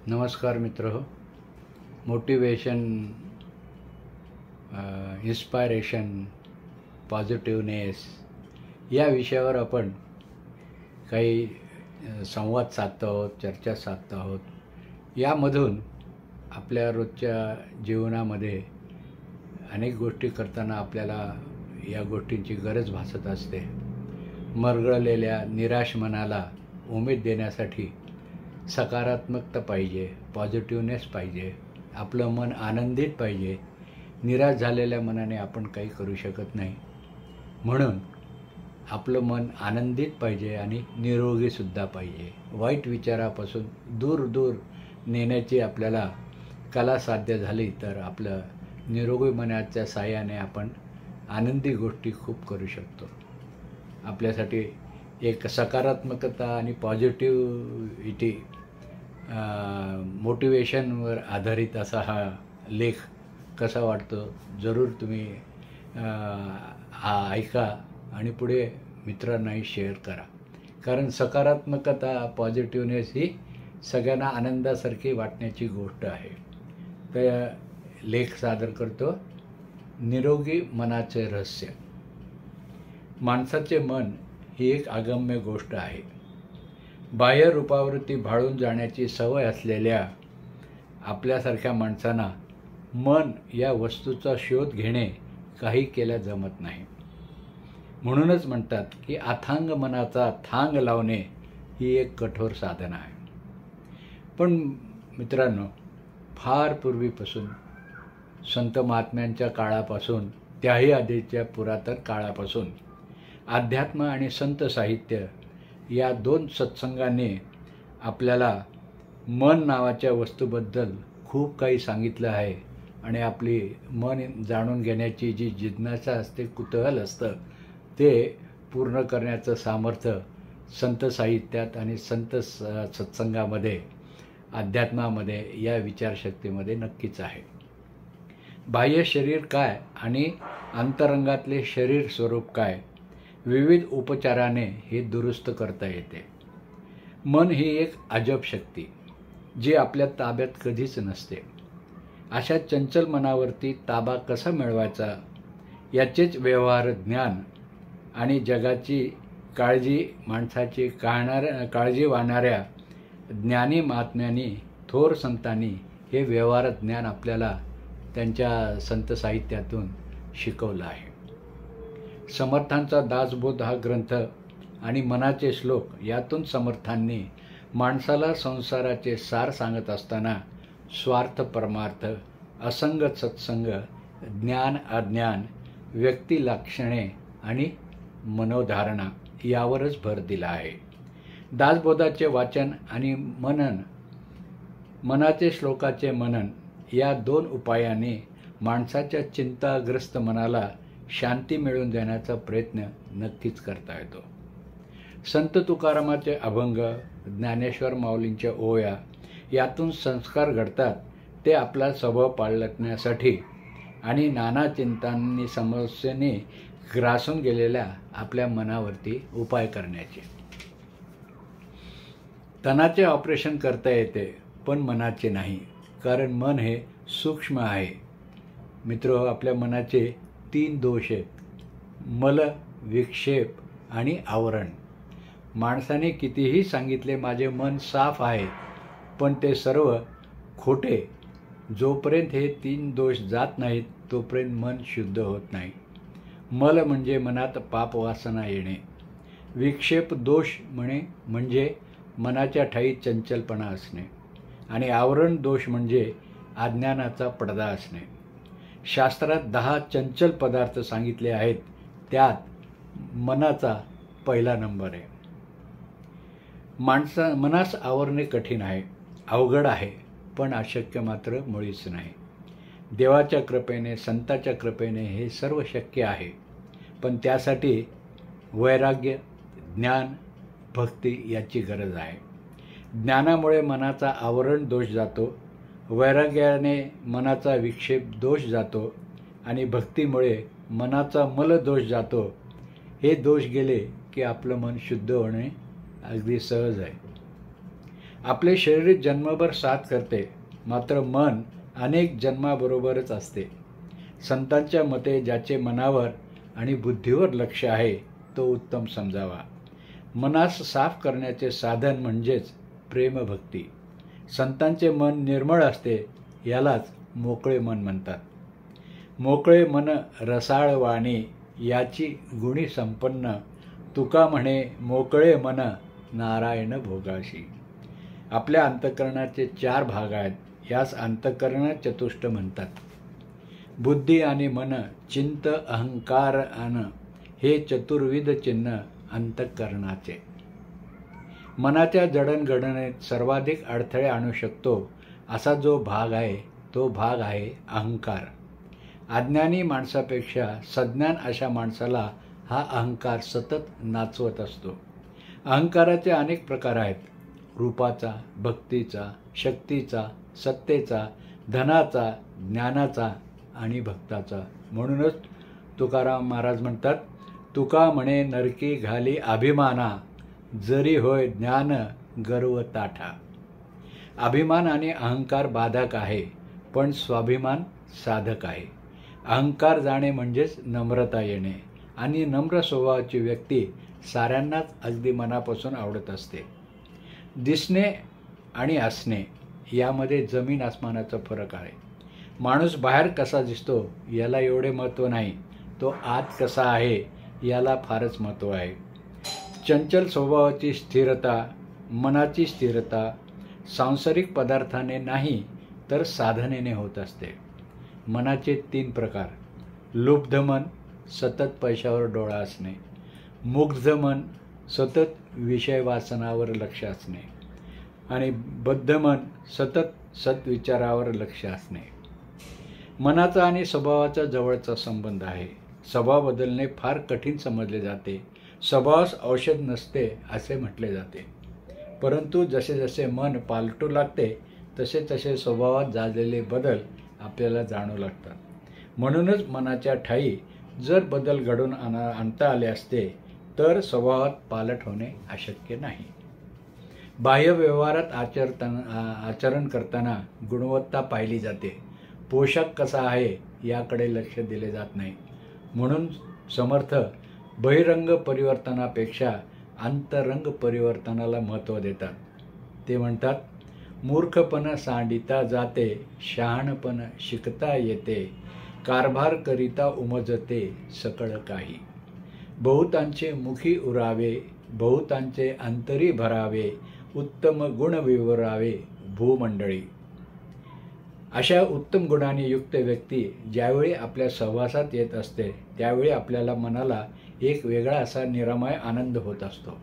नमस्कार मित्र. Motivation, inspiration, positiveness या विषयावर आपण काही संवाद साधतो आहोत, चर्चा साधतो आहोत. यामधून आपल्या रोजच्या जीवनामध्ये अनेक गोष्टी करताना आपल्याला या गोष्टींची गरज भासत असते. मरगळलेल्या निराश मनाला उमेद देण्यासाठी सकारात्मकता पाहिजे, पॉझिटिव्हनेस पाहिजे, आपलं मन आनंदित पाहिजे. निराश झालेल्या मनाने आपण काही करू शकत नाही. म्हणून आपलं मन आनंदित पाहिजे आणि निरोगीसुद्धा पाहिजे. वाईट विचारापासून दूर दूर नेण्याची आपल्याला कला साध्य झाली तर आपलं निरोगी मनाच्या साहाय्याने आपण आनंदी गोष्टी खूप करू शकतो. आपल्यासाठी एक सकारात्मकता आणि पॉझिटिव्हिटी, मोटिवेशनवर आधारित असा हा लेख कसा वाटतो जरूर तुम्ही ऐका आणि पुढे मित्रांनाही शेअर करा. कारण सकारात्मकता, पॉझिटिव्हनेस ही सगळ्यांना आनंदासारखी वाटण्याची गोष्ट आहे. तर लेख सादर करतो, निरोगी मनाचे रहस्य. माणसाचे मन ही एक अगम्य गोष्ट आहे. बाह्य रूपावरती भाळून जाण्याची सवय असलेल्या आपल्यासारख्या माणसांना मन या वस्तूचा शोध घेणे काही केल्या जमत नाही. म्हणूनच म्हणतात की अथांग मनाचा थांग लावणे ही एक कठोर साधना आहे. पण मित्रांनो, फार पूर्वीपासून, संत महात्म्यांच्या काळापासून, त्याही आधीच्या पुरातन काळापासून अध्यात्म आणि संत साहित्य या दोन सत्संगांनी आपल्याला मन नावाच्या वस्तूबद्दल खूप काही सांगितलं आहे. आणि आपली मन जाणून घेण्याची जी जिज्ञासा असते, कुतूहल असतं, ते पूर्ण करण्याचं सामर्थ्य संत साहित्यात आणि संत सत्संगामध्ये, अध्यात्मामध्ये, या विचारशक्तीमध्ये नक्कीच आहे. बाह्य शरीर काय आणि अंतरंगातले शरीर स्वरूप काय, विविध उपचाराने हे दुरुस्त करता येते. मन ही एक अजब शक्ती जी आपल्या ताब्यात कधीच नसते. अशा चंचल मनावरती ताबा कसा मिळवायचा याचेच व्यवहार ज्ञान आणि जगाची काळजी, माणसाची काळजी वाहणाऱ्या ज्ञानी महात्म्यांनी, थोर संतांनी हे व्यवहार ज्ञान आपल्याला त्यांच्या संत साहित्यातून शिकवलं आहे. समर्थांचा दासबोध हा ग्रंथ आणि मनाचे श्लोक यातून समर्थांनी माणसाला संसाराचे सार सांगत असताना स्वार्थ परमार्थ, असंग सत्संग, ज्ञान अज्ञान, व्यक्ती लक्षणे आणि मनोधारणा यावरच भर दिला आहे. दासबोधाचे वाचन आणि मनन, मनाचे श्लोकाचे मनन या दोन उपायांनी माणसाच्या चिंताग्रस्त मनाला शांती मिळवून देण्याचा प्रयत्न नक्कीच करता येतो. संत तुकारामाचे अभंग, ज्ञानेश्वर माऊलींच्या ओव्या यातून संस्कार घडतात. ते आपला स्वभाव पाळण्यासाठी आणि नाना चिंतांनी, समस्येने ग्रासून गेलेल्या आपल्या मनावरती उपाय करण्याचे. तनाचे ऑपरेशन करता येते पण मनाचे नाही, कारण मन हे सूक्ष्म आहे. मित्र, आपल्या मनाचे 3 दोष आहेत: मल, विक्षेप आणि आवरण. माणसाने कितीही सांगितले माझे मन साफ आहे, पण ते सर्व खोटे. जोपर्यंत हे 3 दोष जात नाहीत तोपर्यंत मन शुद्ध होत नाही. मल म्हणजे मनात पापवासना येणे. विक्षेप दोष म्हणजे मनाच्या ठायी चंचलपणा असणे. आणि आवरण दोष म्हणजे अज्ञानाचा पडदा असणे. शास्त्रात 10 चंचल पदार्थ सांगितले आहेत, त्यात मनाचा पहिला नंबर आहे. मनास आवरणे कठीण आहे, अवघड आहे, पण अशक्य मात्र मुळीच नाही. देवाच्या कृपेने, संताच्या कृपेने हे सर्व शक्य आहे. पण त्यासाठी वैराग्य, ज्ञान, भक्ती याची गरज आहे. ज्ञानामुळे मनाचा आवरण दोष जातो, वैराग्याने मनाचा विक्षेप दोष जातो आणि भक्तीमुळे मनाचा मल दोष जातो. हे दोष गेले की आपलं मन शुद्ध होणे अगदी सहज आहे. आपले शरीर जन्मभर साथ करते, मात्र मन अनेक जन्माबरोबरच असते. संतांच्या मते ज्याचे मनावर आणि बुद्धीवर लक्ष आहे तो उत्तम समजावा. मनास साफ करण्याचे साधन म्हणजेच प्रेमभक्ती. संतांचे मन निर्मळ असते, यालाच मोकळे मन म्हणतात. मोकळे मन रसाळ वाणी, याची गुणी संपन्न. तुका म्हणे मोकळे मन नारायण भोगाशी. आपल्या अंतःकरणाचे 4 भाग आहेत. यास अंतःकरण चतुष्ट म्हणतात. बुद्धी आणि मन, चिंत, अहंकार अन हे चतुर्विध चिन्ह अंतःकरणाचे. मनाच्या जडणघडणीत सर्वाधिक अडथळे आणू शकतो असा जो भाग आहे तो भाग आहे अहंकार. अज्ञानी माणसापेक्षा सज्ञान अशा माणसाला हा अहंकार सतत नाचवत असतो. अहंकाराचे अनेक प्रकार आहेत. रूपाचा, भक्तीचा, शक्तीचा, सत्तेचा, धनाचा, ज्ञानाचा आणि भक्ताचा. म्हणूनच तुकाराम महाराज म्हणतात, तुका म्हणे नरकी घाली अभिमाना, जरी होय ज्ञान गर्व ताठा. अभिमान आणि अहंकार बाधक आहे, पण स्वाभिमान साधक आहे. अहंकार जाणे म्हणजेच नम्रता येणे, आणि नम्र स्वभावाची व्यक्ती साऱ्यांनाच अगदी मनापासून आवडत असते. दिसणे आणि असणे यामध्ये जमीन आसमानाचा फरक आहे. माणूस बाहेर कसा दिसतो याला एवढे महत्त्व नाही, तो आत कसा आहे याला फारच महत्त्व आहे. चंचल स्वभावाची स्थिरता, मनाची स्थिरता सांसारिक पदार्थाने नाही तर साधनेने होत असते. मनाचे 3 प्रकार: लुब्ध मन, सतत पैशावर डोळा असणे; मुग्ध मन, सतत विषय वासनावर लक्ष असणे; आणि बद्ध मन, सतत सत्विचारावर लक्ष असणे. मनाचा आणि स्वभावाचा जवळचा संबंध आहे. स्वभाव बदलणे फार कठीण समजले जाते. स्वभावास औषध नसते असे म्हटले जाते. परंतु जसे जसे मन पालटू लागते तसे तसे स्वभावात झालेले बदल आपल्याला जाणू लागतात. म्हणूनच मनाच्या ठायी जर बदल घडून आणता आले असते तर स्वभावात पालट होणे अशक्य नाही. बाह्य व्यवहारात आचरण करताना गुणवत्ता पाहिली जाते, पोशाख कसा आहे याकडे लक्ष दिले जात नाही. म्हणून समर्थ बहिरंग परिवर्तनापेक्षा अंतरंग परिवर्तनाला महत्त्व देतात. ते म्हणतात, मूर्खपण सांडिता जाते, शहाणपण शिकता येते, कारभार करिता उमजते सकळ काही. बहुतांचे मुखी उरावे, बहुतांचे अंतरी भरावे, उत्तम गुण विवरावे भूमंडळी. अशा उत्तम गुणांनी युक्त व्यक्ती ज्यावेळी आपल्या सहवासात येत असते त्यावेळी आपल्याला मनाला एक वेगळा असा निरामय आनंद होत असतो.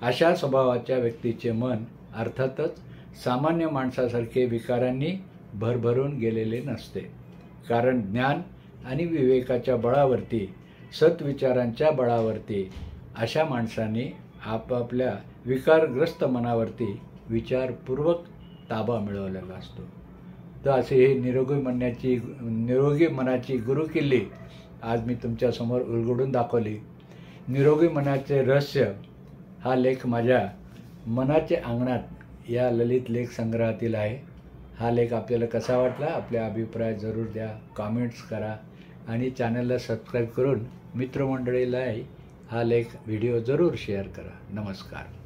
अशा स्वभावाच्या व्यक्तीचे मन अर्थातच सामान्य माणसासारखे विकारांनी भरभरून गेलेले नसते. कारण ज्ञान आणि विवेकाच्या बळावरती, सत्विचारांच्या बळावरती अशा माणसांनी आपापल्या विकारग्रस्त मनावरती विचारपूर्वक ताबा मिळवलेला असतो. तर असे हे निरोगी मनाची गुरुकिल्ली आज मी तुमच्यासमोर उलगडून दाखवली. निरोगी मनाचे रहस्य हा लेख माझ्या मनाचे अंगणात या ललित लेख संग्रहातील आहे. हा लेख आपल्याला कसा वाटला आपले अभिप्राय जरूर द्या, कॉमेंट्स करा आणि चॅनलला सबस्क्राईब करून मित्रमंडळीलाही हा लेख व्हिडिओ जरूर शेअर करा. नमस्कार.